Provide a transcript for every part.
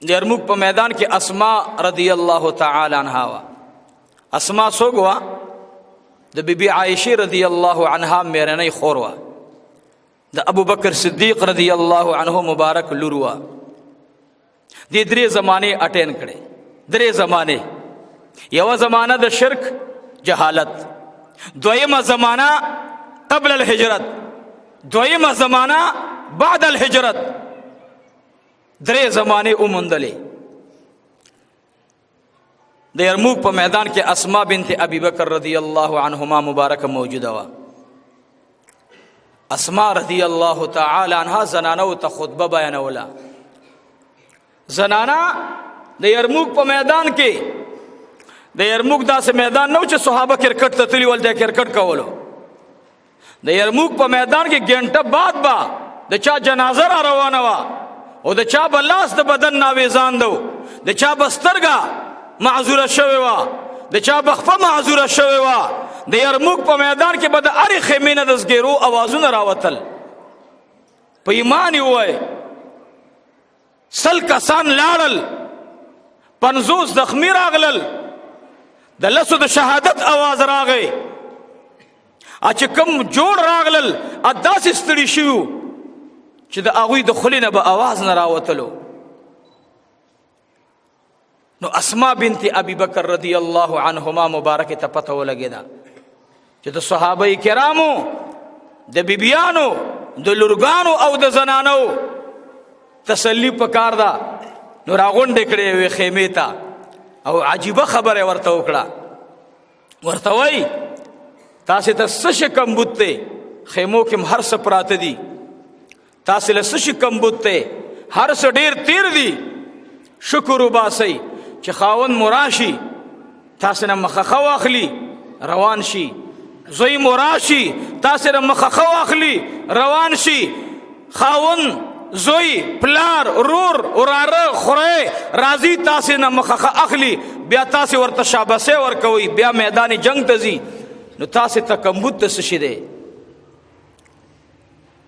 د یرموک په میدان کې اسماء رضی الله تعالی عنها وا. اسماء څوک وا؟ د بیبي عائشه رضی الله عنها میرنۍ خور وا، د ابو بکر صدیق رضی الله عنه مبارک لور وا. دې درې زمانه اټین کړي، درې زمانه. یو زمانہ د شرک جهالت، دویمه زمانہ قبل الهجرت، دویمه زمانہ بعد الهجرت، درې زمانه اومندلې. د یرموک په میدان کې اسماء بنت ابي بکر رضی الله عنهما مبارک موجوده وا. اسماء رضی الله تعالی عنها زنانو ته خطبه بیانوله. زنانا د یرموک په میدان کې، د یرموک داسې میدان نو چې صحابه کرکټ ته تللی ول، د کرکټ کولو. د یرموک په میدان کې ګنټه بعد با د چا جنازه را روانه وا، او د چا بلاس د بدن ناویزان دو، د چا بسترګه معذوره شوی وا، د چا بخفه معذوره شوی وا. د یرموک په میدان کې به د هرې خیمې نه د زګیرو اوازونه راوتل. په ایمان یې ووایه 100 کسان لاړل، 50 زخمی راغلل، د لسو د شهادت آواز راغی. چې کوم جوړ راغلل داسې ستړي شوي چې د هغوی د خولې نه به آواز نه راوتلو. نو اسماء بنت ابي بکر رضی الله عنهما مبارک ته پته ولګېده چې د صحابه کرامو، د بیبیانو، د لورګانو او د زنانو تسلی پکار ده. نو راغونډې کړې وې خیمې ته، او عجیبه خبره ورته وکړه. ورته وایي تاسې ته څه شي کمبود دی؟ خیمو کې هر څه پراته دي، تاسې له څه شي کمبود دی؟ هر څه ډېر تیر دي. شکر وباسئ چې خاوند مراشي، تاسې نه مخخه واخلي روان شي. زوی مراشي، تاسې نه مخخه واخلي روان شي. خاوند، زوی، پلار، رور، وراره، خوری راځي، تاسې نه مخخه اخلي، بیا تاسې ورته شاباسي ورکوئ، بیا میدان جنگ ته ځي. نو تاسې ته کمبود ته څه شي دی؟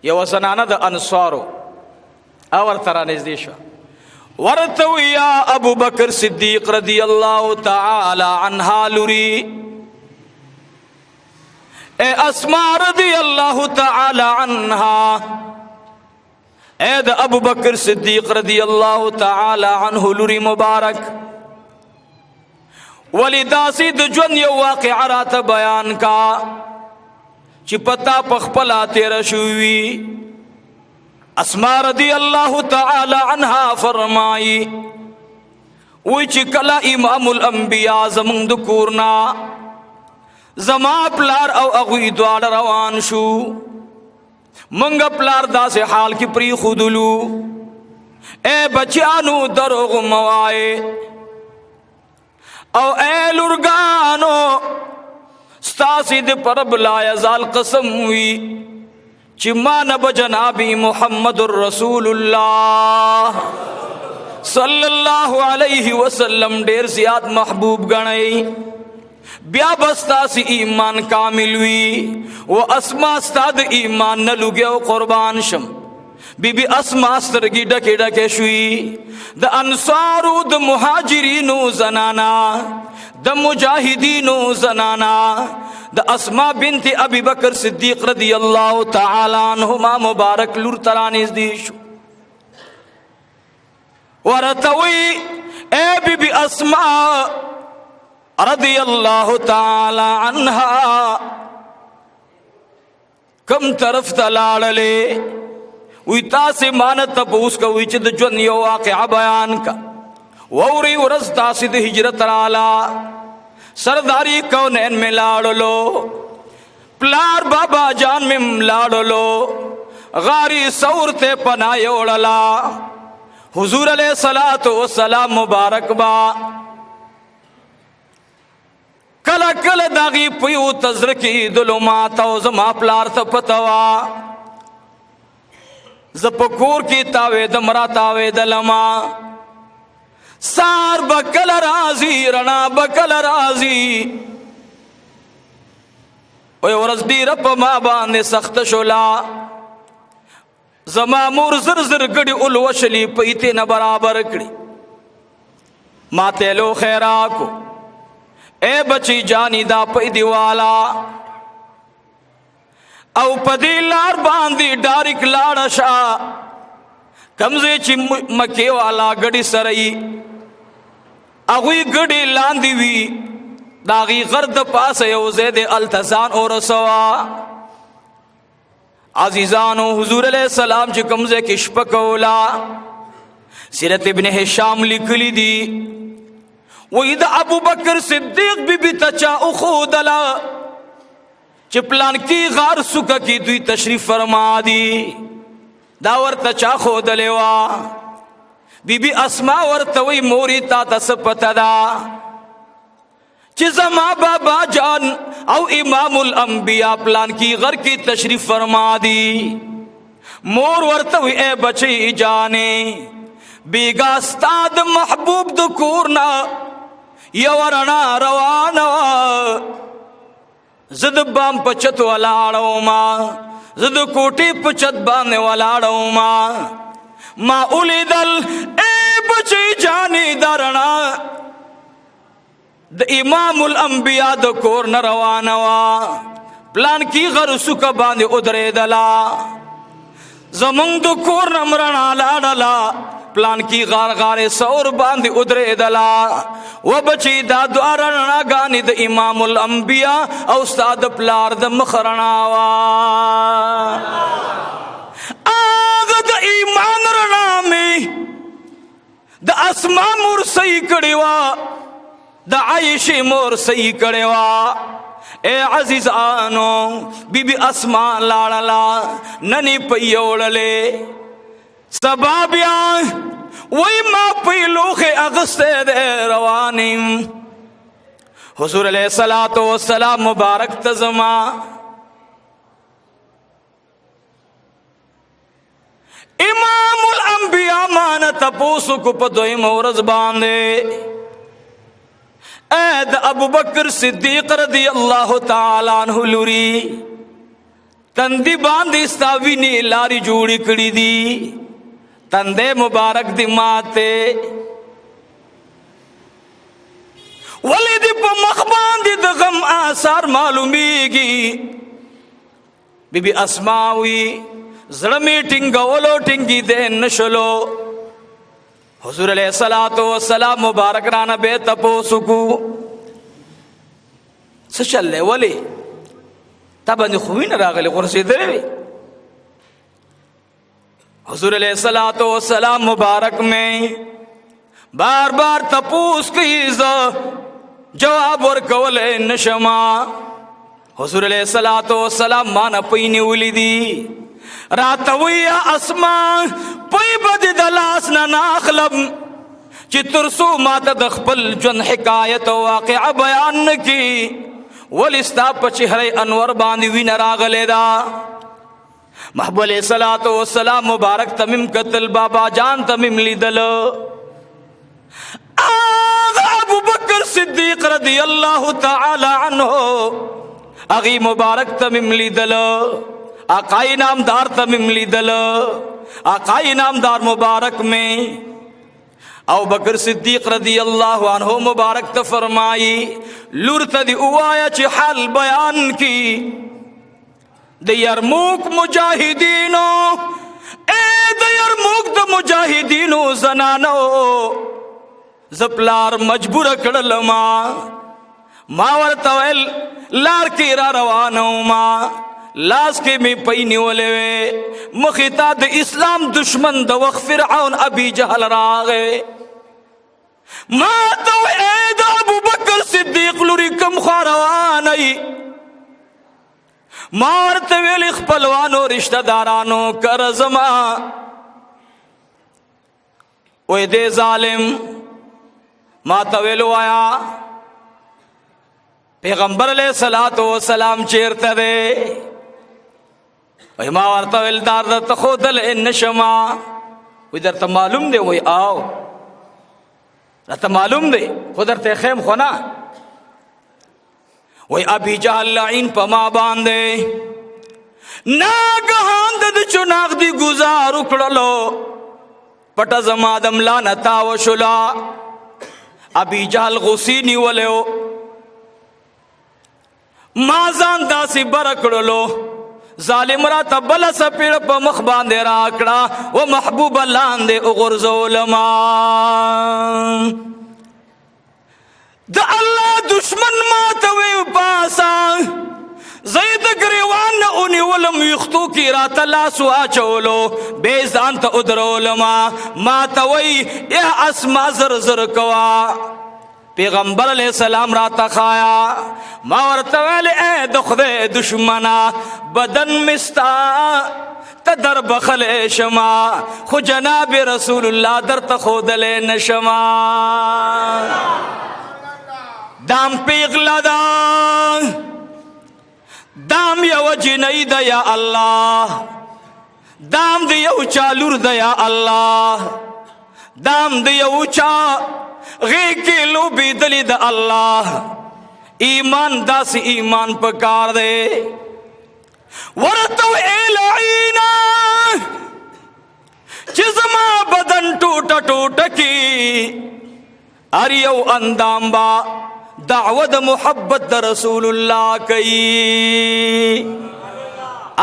یوه زنانه د انصارو ورته رانږدې شوه، ورته وی یا ابو بکر صدیق رضی الله تعالی عنها لوري، اے اسماء رضی الله تعالی عنها، اے د ابو بکر صدیق رضی الله تعالی عنه لوري مبارک، ولی داسی د ژوند یو واقعه راته بیان کا چې پتا پخپلا تیر شوی. اسماء رضی الله تعالی عنها فرمائی وی چې کله امام الانبیاء زمونږ د کورنا زما پلار او هغوی دواړه روان شو، منګه پلار داسې حال کې پری خودلو. اے بچیانو دروغ موای، او اے لورګانو ستاسې د پرب لا یزال قسم وی چې ما نه به جنابی محمد رسول الله صلی الله علیه وسلم ډیر زیات محبوب غنئ، بیا بس تاسې ایمان کامل وی. و اسماء استاد ایمان نه لوګي او قربان شم. بیبی اسماء سترګې ډکې ډکې شوي. د انصارو، د مهاجرینو زنانا، د مجاهدینو زنانا، د اسماء بنت ابي بکر صدیق رضی الله تعالی عنهما مبارک لور ترانیز دی شو. ورتوی اے بیبی اسماء رضی الله تعالی عنها کم طرف تلاړلې؟ وی تاسې مان تپوس کوئ چې د ژوند یو واقعه بیان کا. ووري ورځ تاسې د هجرت رالا، سرداری کونین میں لاړلو، پلار بابا جان میں لاړلو، غاری سور ته پناه یوړلا. حضور علیہ الصلوۃ والسلام مبارک با کله کله داغي پیو تزرکی دلومات او زما پلار ته پتوا زپکور کی تاوے دمرا تاوے دلما سار بکل رازی رنا بکل رازی اوی ورز دیر پا ما باندے سخت شولا زما مور زر زر گڑی علوشلی پیتے نا برابر کڑی ما تیلو خیراکو اے بچی جانی دا پیدی والا او پدی لار باندی ڈارک لاڑشا کمزے چی مکی والا گڑی سرئی اغوی گڑی لاندی وی داغی غرد پاس یو زید التزان اور سوا عزیزانو حضور علیہ السلام چی کمزے کشپکولا سیرت ابن حشام لکلی دی وید ابو بکر صدیق بی بی تچا اخودلا چی پلان کی غار سکا کی دوی تشریف فرما دی داور تچا خودلوا بی بی اسما ورتوی موری تا تسپتا دا چی زما بابا جان او امام الانبیاء پلان کی غر کی تشریف فرما دی مور ورتوی اے بچی جانے بیگا استاد محبوب دو کورنا یورنا روانا زد بام پچت والاڑو ما زد کوٹی پچت بانے والاڑو ما اولی دل اے بچی جانی درنا د امام الانبیاء د کور نه روانه وا پلان کی غر سکه باندې ادرې دلا زمونږ د کور نه مرنا لاړلا پلان کی غار غار سور باندې ادرې دلا و بچی دا دوارنا غانی د امام الانبیاء او استاد پلار د مخرنا وا اغه د ایمان رنا می د اسماء مرسی کړي وا دا عائشہ مور صحیح کرے وا اے عزیزانو بی بی اسما لاڑلا ننی پیوڑلے سبابیا وی ما پیلوخ اغسطے دے روانیم حضور علیہ السلام مبارک تزما امام الانبیاء مانا تپوسو کو پدوئی مورز باندے اید ابو بکر صدیق رضی اللہ تعالیٰ عنہ لوری تندی باندی ستاوی نی لاری جوڑی کڑی دی تندے مبارک دی ماتے ولی دی پا مخبان دی دغم آثار معلومیگی بی بی اسماوی زرمی ٹنگولو ٹنگی دے نشلو حضور علیہ السلام مبارک رانا بے تپو سکو سچل لے ولی تب اندی خوی نراغلی قرصی دروی حضور علیہ السلام مبارک میں بار بار تپوس کیز جواب ورکولے نشما حضور علیہ السلام مانا پینی ولی دی راتوی اسمان پی بدی دلاس ناخلم چی ترسو مات دخپل جن حکایت واقع بیان کی ولستا پچہر انور باندی وی نراغلے دا محبوب علیہ السلام مبارک تمیم قتل بابا جان تمیم لی دل آغا ابو بکر صدیق رضی اللہ تعالی عنہ اغی مبارک تمیم لی دل آقائی نامدار تمیم لی دل آقائی نامدار مبارک میں او بکر صدیق رضی اللہ عنہ مبارک تفرمائی لورتا دی اوایا چی حال بیان کی دی یرموک مجاہدینو اے دی یرموک دی مجاہدینو زنانو زپلار مجبور کڑل ما ورطویل لار کی را روانو ما لاس کے میں پینی والے مخیطا د اسلام دشمن د وقت فرعون ابی جہل راغے ما تو اید ابو بکر صدیق لوری کم خواروانی مارت ویل اخپلوانو رشتہ دارانو کرزما وی دے ظالم ما تو ویلو آیا پیغمبر علیہ السلام چیرتا دے وی ما ورطا ویلدار در تخودل انشما وی در تا معلوم دے وی آو در تا معلوم دے خود در تا خیم خونا وی ابی جہل لعین پا ما باندے ناگہان دد چناغ دی گزار اکڑلو پٹا زمادم لانتا و شلا ابي جهل غصی نیولیو ما ځان داسې برکړلو ظالم را تبل سپیړ په مخ باندې راکړه و محبوب لاندې وغورځولما د الله دشمن ماته وی پاسا زید گریوان نه اونیولم یختو کی راته لاس واچولو بې ځان ته ودرولما ماته وی یا اسما زر زر کوا پیغمبر علیہ السلام را تخایا ما ورتوال اے د خدای دشمنا بدن مستا تدر بخل شما خو جناب رسول الله در تخودل نشما دام پیغلا دام یو جنئی دا یا اللہ دام دی یو چالور دا یا اللہ دام دی یو چا غیکی لو بیدلی دا اللہ ایمان دا سی ایمان پکار دے ورطو اے لعینا چیزما بدن ٹوٹا ٹوٹا کی اریو اندام با دعوت محبت دا رسول اللہ کئی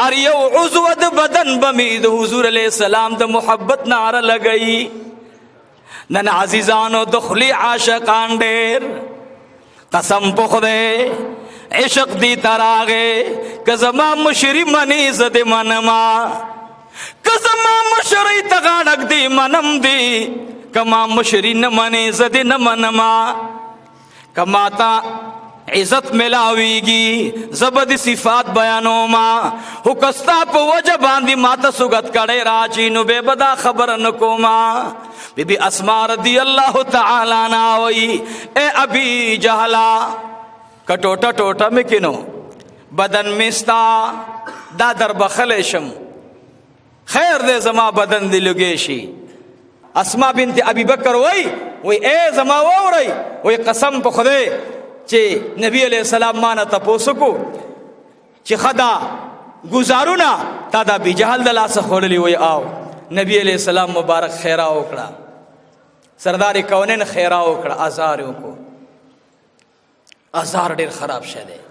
اریو عضوت بدن بمید حضور علیہ السلام دا محبت نعرہ لگئی نن عزیزانو دخلی عاشقان دیر قسم پخدے عشق دی تراغے کزما مشری منی زد منما کزما مشری تغانک دی منم دی کما مشری نمانی زد نمنما کماتا عزت ملاویگی زبد صفات بیانو ما حکستا پا وجہ باندی ماتا سگت کڑے راچینو بے بدا خبر نکو ما بی بی اسما رضی اللہ تعالی ناوی اے ابی جہلا کٹوٹا ٹوٹا مکنو بدن مستا دا در بخلشم خیر دے زما بدن دی لگیشی اسما بنت ابی بکر وی اے زما وی وی قسم پا خدے چی نبی علیہ السلام مانا تپوسکو چی خدا گزارونا تا دا بی جہل دلا سخوڑلی وی آو نبی علیہ السلام مبارک خیرہ اکڑا سردار کونین خیرہ اکڑا ازاریوں کو ازار ډیر خراب شه دی